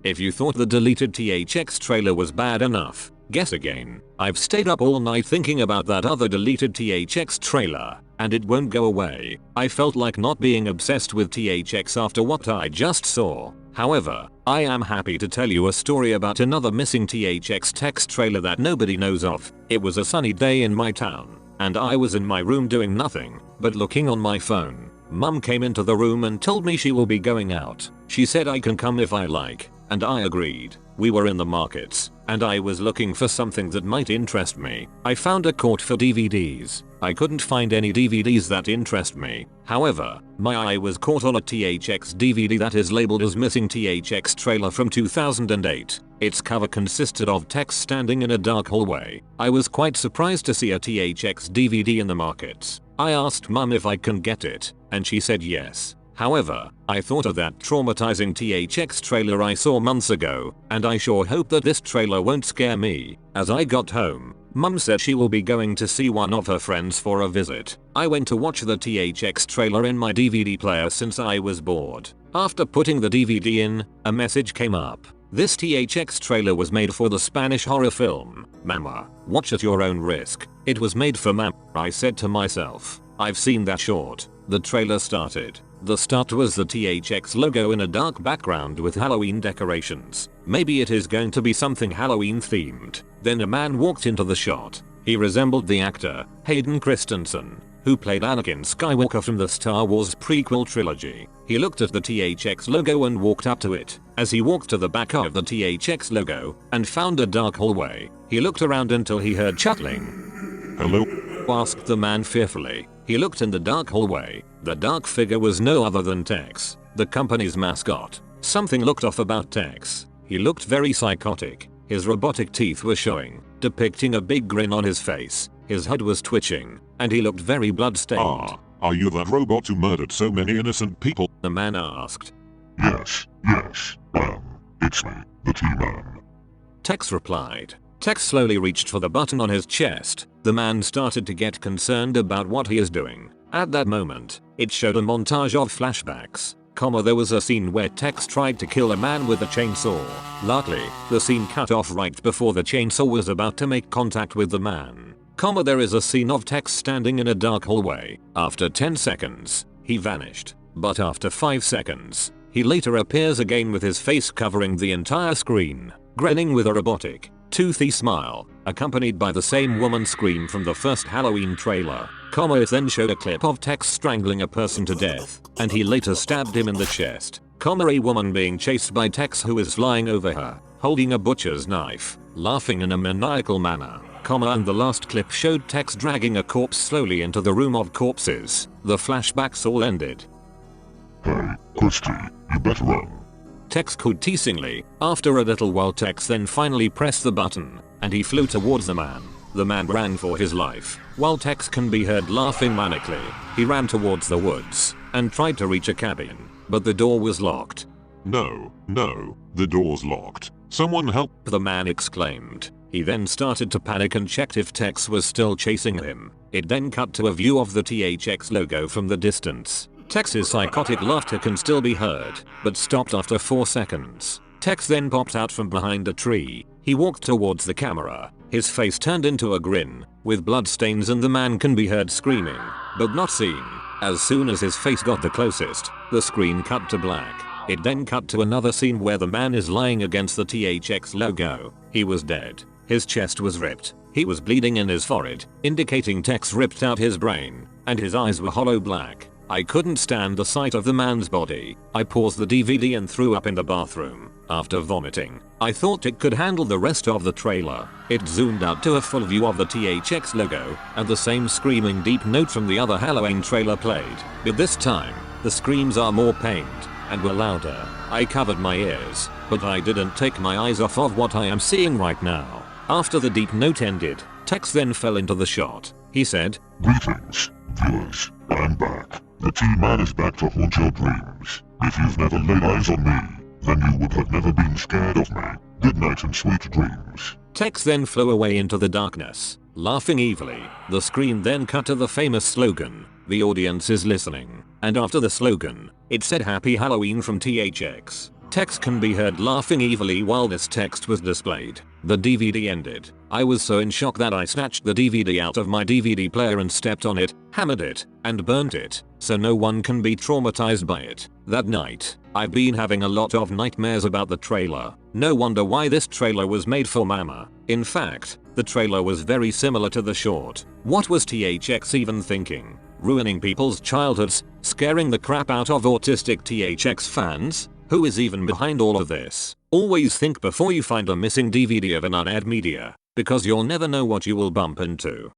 If you thought the deleted THX trailer was bad enough, guess again. I've stayed up all night thinking about that other deleted THX trailer, and it won't go away. I felt like not being obsessed with THX after what I just saw. However, I am happy to tell you a story about another missing THX text trailer that nobody knows of. It was a sunny day in my town, and I was in my room doing nothing but looking on my phone. Mum came into the room and told me she will be going out. She said I can come if I like, and I agreed. We were in the markets, and I was looking for something that might interest me. I found a court for DVDs. I couldn't find any DVDs that interest me. However, my eye was caught on a THX DVD that is labeled as missing THX trailer from 2008. Its cover consisted of text standing in a dark hallway. I was quite surprised to see a THX DVD in the markets. I asked Mum if I can get it, and she said yes. However, I thought of that traumatizing THX trailer I saw months ago, and I sure hope that this trailer won't scare me. As I got home, Mum said she will be going to see one of her friends for a visit. I went to watch the THX trailer in my DVD player since I was bored. After putting the DVD in, a message came up. This THX trailer was made for the Spanish horror film, Mama. Watch at your own risk. It was made for Mama, I said to myself. I've seen that short. The trailer started. The start was the THX logo in a dark background with Halloween decorations. Maybe it is going to be something Halloween themed. Then a man walked into the shot. He resembled the actor, Hayden Christensen, who played Anakin Skywalker from the Star Wars prequel trilogy. He looked at the THX logo and walked up to it. As he walked to the back of the THX logo and found a dark hallway, he looked around until he heard chuckling. "Hello?" asked the man fearfully. He looked in the dark hallway. The dark figure was no other than Tex, the company's mascot. Something looked off about Tex. He looked very psychotic. His robotic teeth were showing, depicting a big grin on his face. His head was twitching, and he looked very blood-stained. Are you that robot who murdered so many innocent people? The man asked. Yes, it's me, the T-Man. Tex replied. Tex slowly reached for the button on his chest. The man started to get concerned about what he is doing. At that moment, it showed a montage of flashbacks. There was a scene where Tex tried to kill a man with a chainsaw. Luckily, the scene cut off right before the chainsaw was about to make contact with the man. There is a scene of Tex standing in a dark hallway. After 10 seconds, he vanished. But after 5 seconds, he later appears again with his face covering the entire screen, grinning with a robotic, toothy smile, accompanied by the same woman's scream from the first Halloween trailer. It then showed a clip of Tex strangling a person to death, and he later stabbed him in the chest. A woman being chased by Tex who is flying over her, holding a butcher's knife, laughing in a maniacal manner. And the last clip showed Tex dragging a corpse slowly into the room of corpses. The flashbacks all ended. Hey, Christy, you better run. Tex called teasingly. After a little while Tex then finally pressed the button, and he flew towards the man. The man ran for his life, while Tex can be heard laughing manically. He ran towards the woods, and tried to reach a cabin, but the door was locked. No, the door's locked. Someone help! The man exclaimed. He then started to panic and checked if Tex was still chasing him. It then cut to a view of the THX logo from the distance. Tex's psychotic laughter can still be heard, but stopped after 4 seconds. Tex then popped out from behind a tree. He walked towards the camera. His face turned into a grin, with bloodstains, and the man can be heard screaming, but not seen. As soon as his face got the closest, the screen cut to black. It then cut to another scene where the man is lying against the THX logo. He was dead. His chest was ripped. He was bleeding in his forehead, indicating Tex ripped out his brain, and his eyes were hollow black. I couldn't stand the sight of the man's body. I paused the DVD and threw up in the bathroom. After vomiting, I thought it could handle the rest of the trailer. It zoomed out to a full view of the THX logo, and the same screaming deep note from the other Halloween trailer played. But this time, the screams are more pained, and were louder. I covered my ears, but I didn't take my eyes off of what I am seeing right now. After the deep note ended, Tex then fell into the shot. He said, "Greetings, viewers. I'm back. The T-Man is back to haunt your dreams. If you've never laid eyes on me, then you would have never been scared of me. Good night and sweet dreams." Tex then flew away into the darkness, laughing evilly. The screen then cut to the famous slogan, "The audience is listening," and after the slogan, it said "Happy Halloween from THX." Tex can be heard laughing evilly while this text was displayed. The DVD ended. I was so in shock that I snatched the DVD out of my DVD player and stepped on it, hammered it, and burnt it, so no one can be traumatized by it. That night, I've been having a lot of nightmares about the trailer. No wonder why this trailer was made for Mama. In fact, the trailer was very similar to the short. What was THX even thinking? Ruining people's childhoods, scaring the crap out of autistic THX fans? Who is even behind all of this? Always think before you find a missing DVD of an unaired media, because you'll never know what you will bump into.